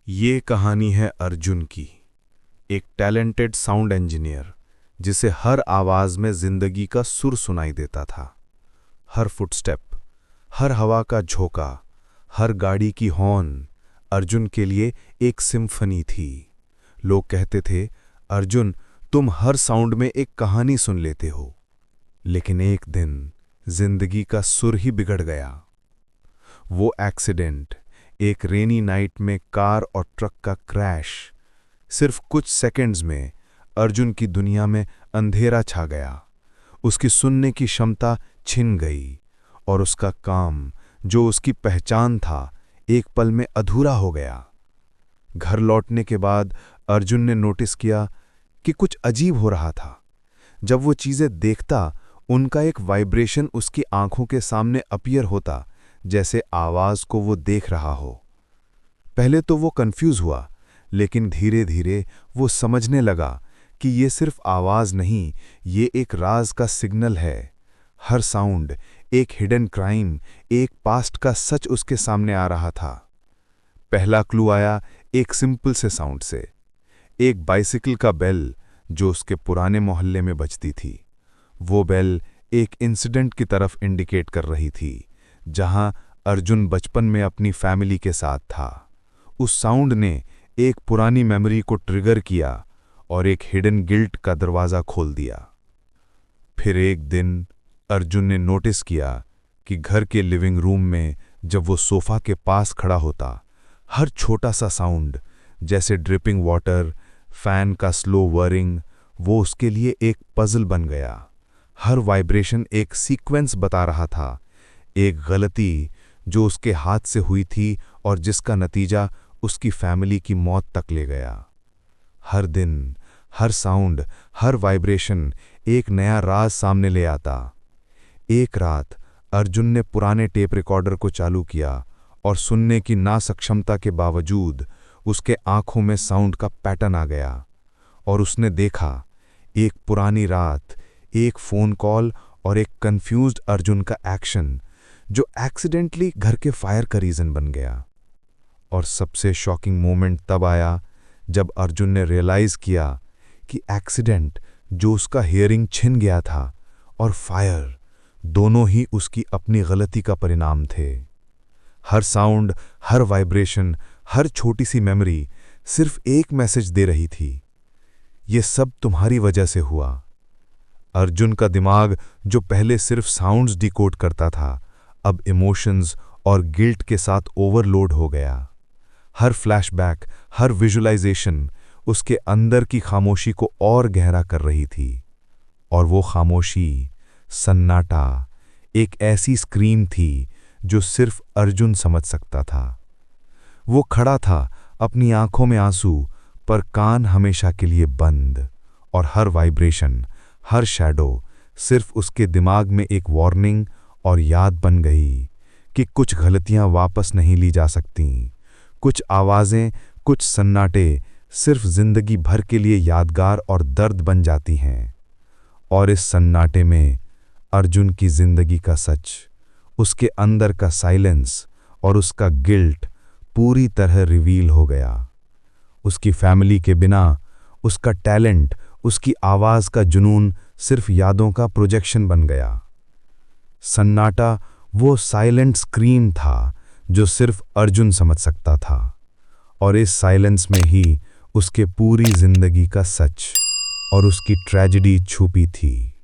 ये कहानी है अर्जुन की, एक टैलेंटेड साउंड इंजीनियर जिसे हर आवाज में जिंदगी का सुर सुनाई देता था। हर फुटस्टेप, हर हवा का झोंका, हर गाड़ी की हॉर्न अर्जुन के लिए एक सिम्फनी थी। लोग कहते थे, अर्जुन तुम हर साउंड में एक कहानी सुन लेते हो। लेकिन एक दिन जिंदगी का सुर ही बिगड़ गया। वो एक्सीडेंट, एक रेनी नाइट में कार और ट्रक का क्रैश, सिर्फ कुछ सेकंड्स में अर्जुन की दुनिया में अंधेरा छा गया। उसकी सुनने की क्षमता छिन गई और उसका काम, जो उसकी पहचान था, एक पल में अधूरा हो गया। घर लौटने के बाद अर्जुन ने नोटिस किया कि कुछ अजीब हो रहा था। जब वो चीजें देखता, उनका एक वाइब्रेशन उसकी आंखों के सामने अपीयर होता, जैसे आवाज को वो देख रहा हो। पहले तो वो कंफ्यूज हुआ, लेकिन धीरे धीरे वो समझने लगा कि ये सिर्फ आवाज नहीं, ये एक राज का सिग्नल है। हर साउंड एक हिडन क्राइम, एक पास्ट का सच उसके सामने आ रहा था। पहला क्लू आया एक सिंपल से साउंड से, एक बाइसिकल का बेल जो उसके पुराने मोहल्ले में बजती थी। वो बेल एक इंसिडेंट की तरफ इंडिकेट कर रही थी, जहां अर्जुन बचपन में अपनी फैमिली के साथ था। उस साउंड ने एक पुरानी मेमोरी को ट्रिगर किया और एक हिडन गिल्ट का दरवाजा खोल दिया। फिर एक दिन अर्जुन ने नोटिस किया कि घर के लिविंग रूम में जब वो सोफा के पास खड़ा होता, हर छोटा सा साउंड, जैसे ड्रिपिंग वाटर, फैन का स्लो व्हरिंग, वो उसके लिए एक पजल बन गया। हर वाइब्रेशन एक सीक्वेंस बता रहा था, एक गलती जो उसके हाथ से हुई थी और जिसका नतीजा उसकी फैमिली की मौत तक ले गया। हर दिन, हर साउंड, हर वाइब्रेशन एक नया राज सामने ले आता। एक रात अर्जुन ने पुराने टेप रिकॉर्डर को चालू किया और सुनने की नासक्षमता के बावजूद उसके आंखों में साउंड का पैटर्न आ गया। और उसने देखा, एक पुरानी रात, एक फोन कॉल और एक कंफ्यूज्ड अर्जुन का एक्शन, जो एक्सीडेंटली घर के फायर का रीजन बन गया। और सबसे शॉकिंग मोमेंट तब आया जब अर्जुन ने रियलाइज किया कि एक्सीडेंट, जो उसका हियरिंग छिन गया था, और फायर, दोनों ही उसकी अपनी गलती का परिणाम थे। हर साउंड, हर वाइब्रेशन, हर छोटी सी मेमोरी सिर्फ एक मैसेज दे रही थी, ये सब तुम्हारी वजह से हुआ। अर्जुन का दिमाग, जो पहले सिर्फ साउंड्स डिकोड करता था, अब इमोशंस और गिल्ट के साथ ओवरलोड हो गया। हर फ्लैशबैक, हर विजुअलाइजेशन उसके अंदर की खामोशी को और गहरा कर रही थी। और वो खामोशी, सन्नाटा, एक ऐसी स्क्रीन थी जो सिर्फ अर्जुन समझ सकता था। वो खड़ा था, अपनी आंखों में आंसू, पर कान हमेशा के लिए बंद। और हर वाइब्रेशन, हर शैडो सिर्फ उसके दिमाग में एक वार्निंग और याद बन गई कि कुछ गलतियां वापस नहीं ली जा सकती। कुछ आवाजें, कुछ सन्नाटे सिर्फ जिंदगी भर के लिए यादगार और दर्द बन जाती हैं। और इस सन्नाटे में अर्जुन की जिंदगी का सच, उसके अंदर का साइलेंस और उसका गिल्ट पूरी तरह रिवील हो गया। उसकी फैमिली के बिना उसका टैलेंट, उसकी आवाज का जुनून सिर्फ यादों का प्रोजेक्शन बन गया। सन्नाटा वो साइलेंट स्क्रीन था जो सिर्फ अर्जुन समझ सकता था। और इस साइलेंस में ही उसके पूरी जिंदगी का सच और उसकी ट्रेजेडी छुपी थी।